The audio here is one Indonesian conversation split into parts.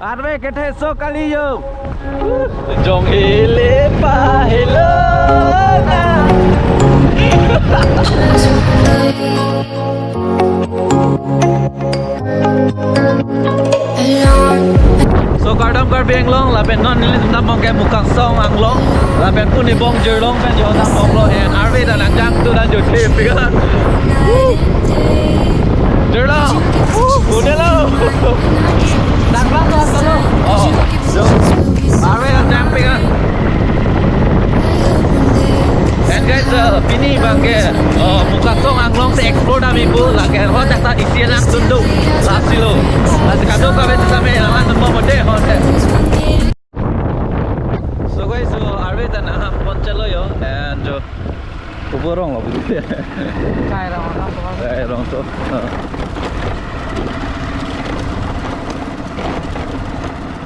Arve kethe so kali yo. Jong hele pa hello na. So cardam car beng long la pen non ni nam mong ke mukang song ang long la pen pu ni bong jer long pen yo nam mong lo en arve da lang jang tu dan jo the piga. Jer long. Udah lo. Dak lang lo solo. Oh. Jo. Arve da jang piga. And guys, pini bangke muka song anglong se explore dami pu lagi ho tak isi lang tundulasilo lagi kado ka bet same lawan mo mode hote. So guys, so arve ta na ponchalo yo and jo kuborong lo budi kai rong to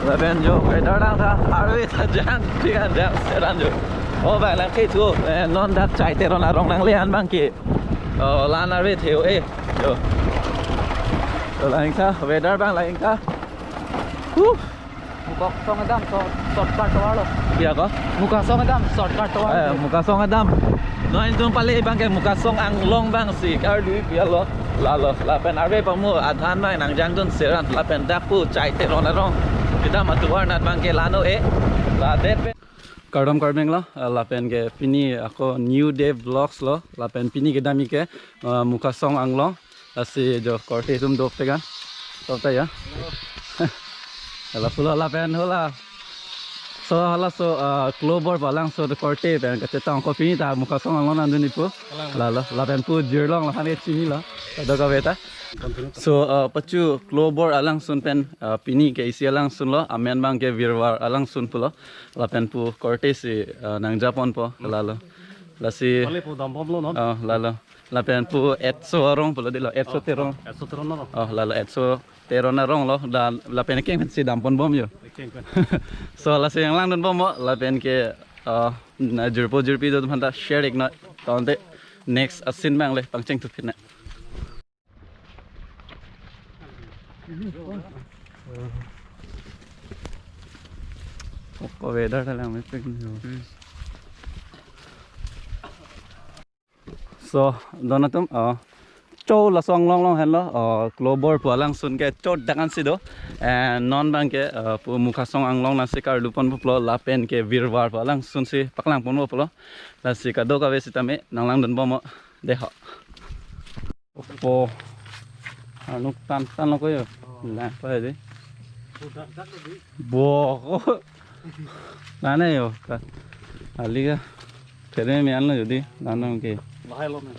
la ben jo kai darang tha arve ta jang tian jang seran jo. Oh bạn làm cái thua non đắt chạy tê là rong năng liên bang kì lan là về thiếu ấy rồi là anh ta về đar bang là anh ta muka song adam shortcut to lo iya ko muka song adam shortcut to muka song adam no itu pale bang ke muka song ang long bang si kar du pia lo la pen arve pamu adhan bang nang jang don seran la pen dapu chạy tê là rong kita matuar nat bang ke lano la det Kardam karbeng lo, lapen ke pini ako new day vlogs lo, lapen pini ke dami ke muka song anglo, asi jo korte tum dok tegan, tau ya. Ala pula lapen hola, so hala so global balang so the korte pen ke cetang ko pini ta muka song anglo nandu ni pu, lapen pu jirlong lapan ke chini lo, tau ka beta. So pacu global alang sun pen pini ke isi alang sun lo amen bang ke virwar alang sun pulo lapen pu korte si nang Japon po lalo lasi lalo lapen pu etso arong pulo de lo etso terong oh lalo etso teron arong lo dan lapen ke si dampon bom yo so lasi yang lang don bom lapen ke na jurpo jurpi do thanda share ek na tonte next asin bang le pangcheng tu phina Có weather là mấy pin rồi. So, donatum châu là song long long hello global pualang sun ke châu dangan sido and non bang ke pu muka song ang long nasi kar lupon puplo lapen ke virwar pualang sun si paklang pon puplo nasi kado ka vesitame nanglang don bomo deha. Opo anuk tan tan lo ko yo. Là phải đi. Bùa có. Lá này rồi. Ali ka. Thế nên mình ăn là đi. Ăn nó kì. Hai lon này.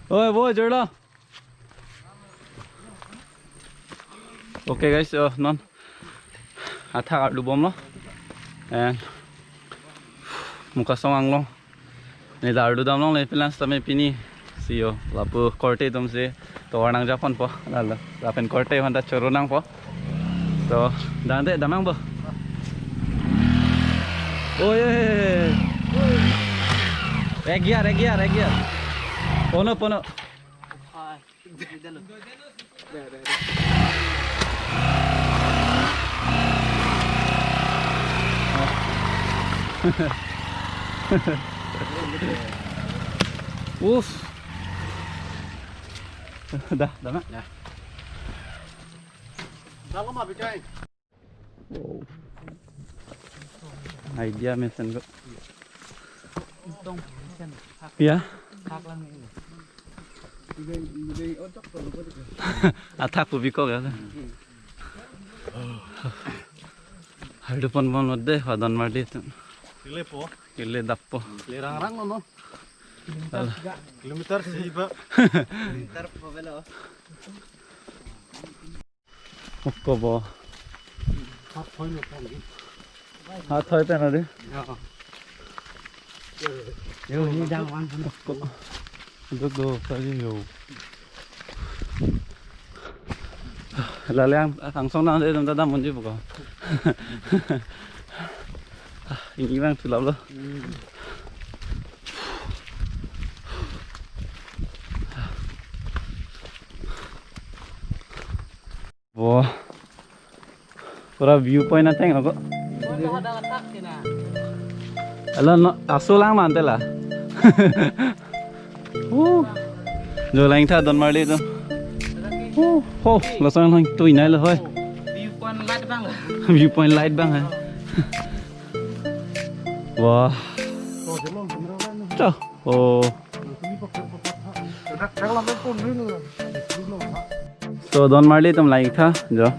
Ôi vô chơi đó. Ok guys, non. Atha du bom lo. And muka song ang long. Ni dardu dam long le plans tame pini sio lapu korte tum se to nang Japon po lala lapen korte honda choronang po so dante damang bo oye regia pono dah mak ya dah lama bikai idea mesen kok ya atak pu biko ya hardu pon modde hadan mardi Kile dappo. Rang-rang no. Kilometer siba. Kilometer po belo. Okko bo. Hat hoy no pang. Hat hoy pe na de. Yo ni dang wan Okko. Do kali yo. Lalang langsung nang de dam mun ji bu ko. Ini bang tu lo. Wah. Pura view point na teng ako. Alam no, aso lang man tela. Rồi lành tha Don Marley đó. Ho, là sao lành tui này là thôi. View point light bang hả? Wow. Trời. Oh. So Don Marley tầm lành tha, giờ.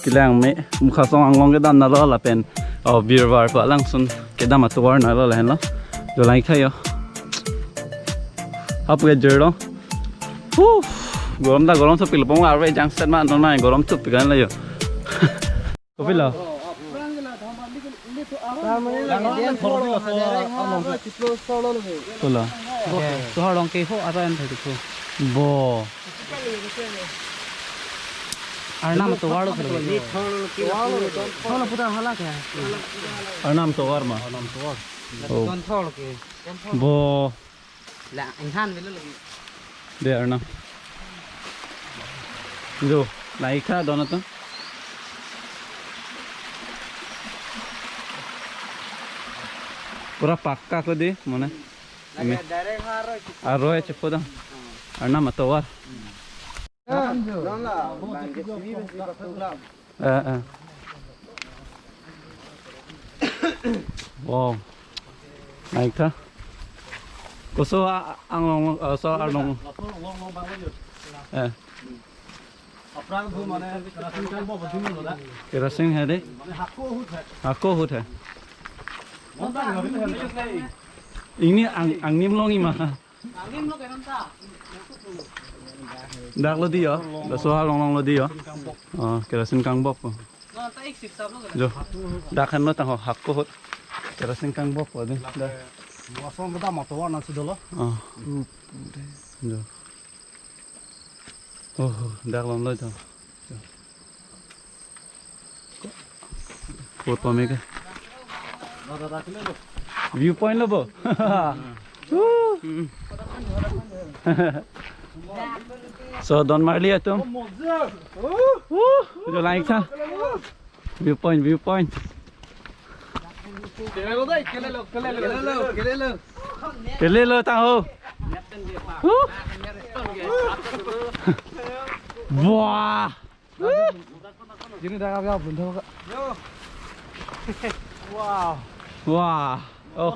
Cái làng mẹ, mukha song ang long cái đàn nó là pen. Beer bar pa lang sun cái đam mà tour nó là hen lo. Rồi lành tha yo. Up get jero. Gorom da gorom so pilpong arwe jang set man non mai gorom chup pikan la yo. Ko pilo. Pilo. So harong ke ho ara en thadi ko. Bo. Arnam to walo thalo. Thono puta hala ka. Arnam to war ma. Arnam to war. Kon thol ke. Bo. La anh han với lagi. Để Arnam. Zo, naik tha dono to. Pura pakka ko di mana? Direct Arroy cepo da. Arnam to war. Wow. Naik tha. Koso ang long so arnong. Kerosene है दे hako hut है ini angnim longi mah dak lo dia da so long lo dia kerosene kang bop jo dak kan no tang hako hut kerosene kang bop de da Wasong kita motor nasi dulu. Jo dak long lo to foto mega view point lo bo so Don Marley atum jo like tha view point kele lo ta ho wah Jadi dah kau buntu kak. Wow. Wah. Oh,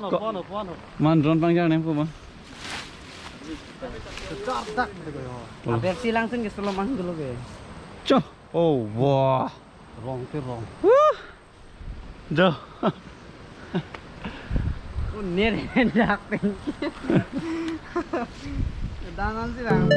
man drone panjang nih pun. Tak versi langsung ke Selomang dulu ke. Coh. Oh, wah. Wrong. Dah. Unir hendak peng. Dangan sih lang.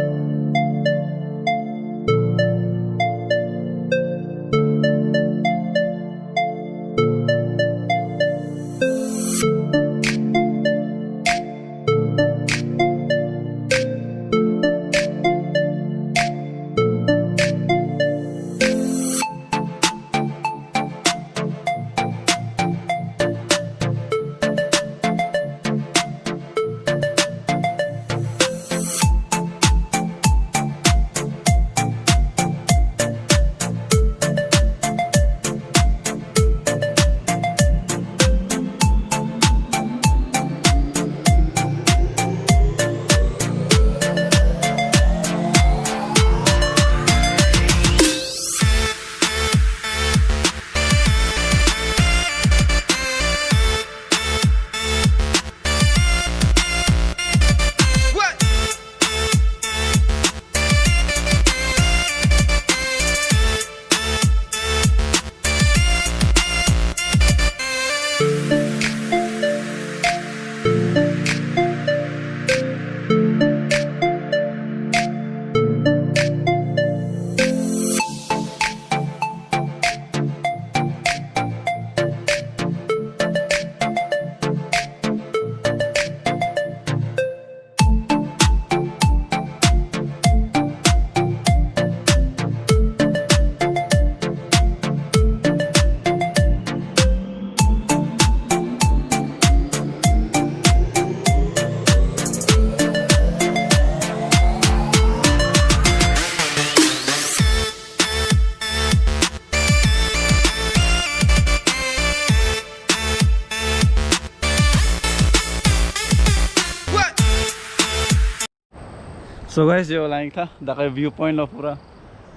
So guys, yo like tha dakai viewpoint lo pura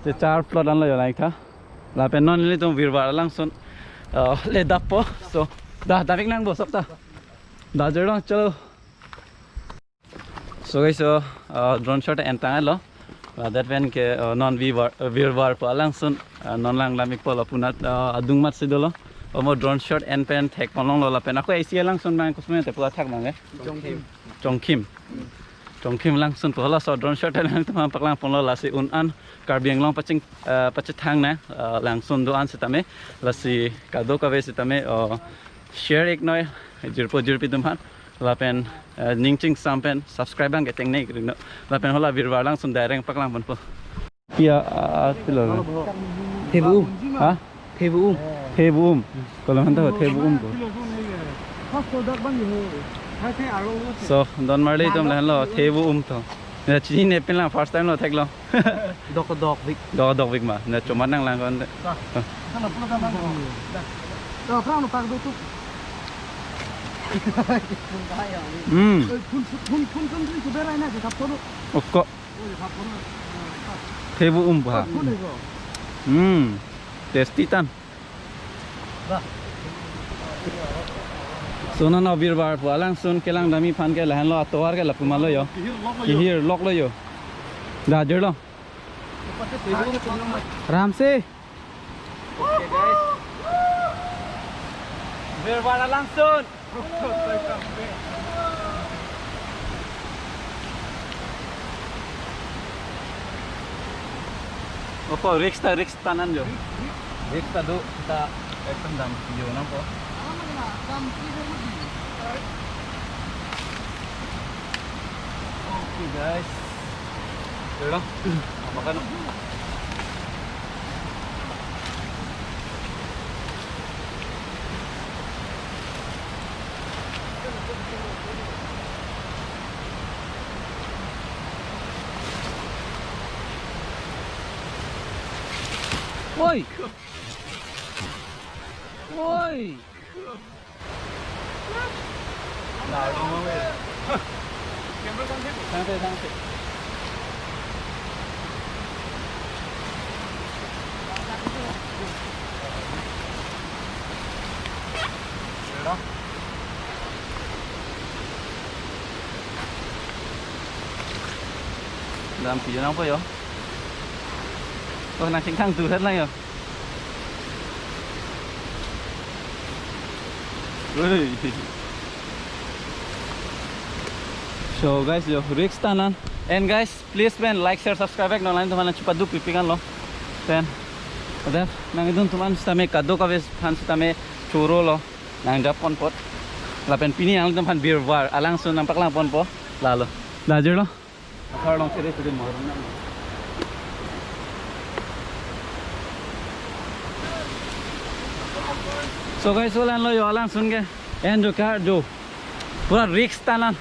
te 4 plot an lo yo like tha la pen non li tum virwar langsun le dapo so da davik nang bo sapta da jero chalo. So guys, drone shot and tangalo that when ke non virwar pa langsun non lang lamik pala punat adung mat sidolo omo drone shot and pen thek palong lo la pen ako ac langsun bang kusme te pula thak mangai Chongkim langsung pula so drone shot lang tama paklang polo lasi unan karbiang long pacing pacithang na langsung doan sitame lasi kado kawe sitame share ek noi jirpi tumhan lapen ningching sampen subscribe bang geteng nei grino lapen hola virwar langsung direct paklang pon po ya tilo Tebu. ha Thebum kalau hanta Thebum ko so don marley tum lan lo Thebum to na chini ne pen la first time lo thek lo Dok dok ma na choman nang lang kon okko Thebum ba tasty tan Sona na virwar po alang sun kelang dami fan ke lahan lo atwar ke lapuma lo yo kihir lok lo yo da jer lo ram se okay guys virwar alang sun opo risk tanan jo risk ta do ta ekdam dam yo nang po okay guys pero makan Oi! Oi! Nào đúng không em? Sang thế. Đó. Làm gì nó vậy? Nang chính thang từ hết này rồi. So guys, yo risk tanan. And guys, please man like, share, subscribe ek online teman cepat du pipikan lo. Then nang idun teman sitame kado kaves fan sitame churo lo. Nang dapon pot. Lapen pini yang teman beer war alang sun nampak lang pon po. Lalo. Lajer lo. Akhar long sire sire morong nang. So guys, walan lo yo alang sun ke and jo car jo pura risk tanan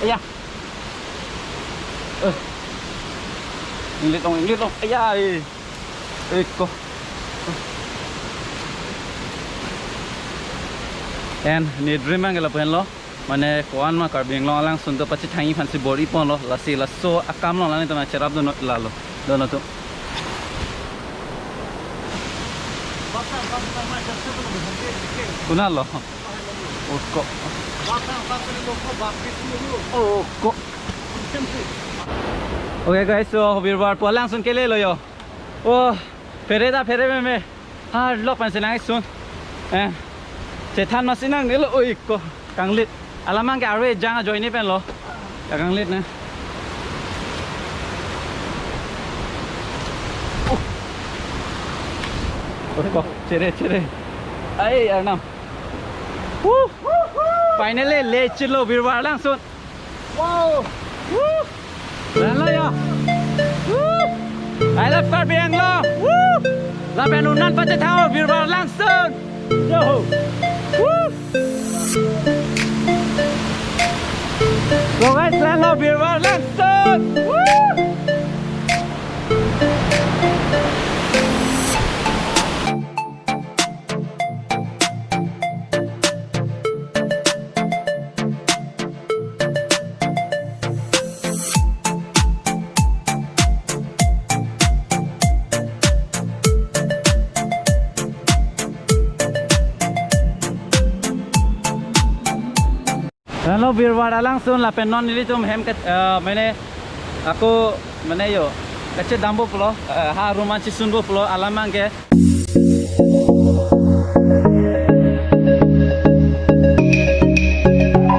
ya inglit dong ya ko and ni dream ang la pen lo mane koan ma karbing lo alang sun to pachi thangi fansi body pon lo lasi lasso akam lo lani to na cherab do la lo dono to Kunal lo. Okko. Okko. Okay guys, so virwar po lang sun kele lo yo. Oh, pere me. Ha lok pan sinang sun. Cethan masinang lo oi ko. Kanglit. Alamang ke arwe janga join ni pen lo. Ya kanglit na. Okko, cere. Ay, Arnam. Woo! Finally, let's chilo virwar lang sun. Wow! Woo! Lan lo yo. Woo! I love Karbiang lo. Woo! La penunan pa tao virwar lang sun. Yo! Woo! So guys, lan lo virwar lang sun. Woo! Lalu birwara langsung lapen non ini tuh hem ke mana aku mana yo kecil dambo pulo ha rumah cisundu pulo alamang ke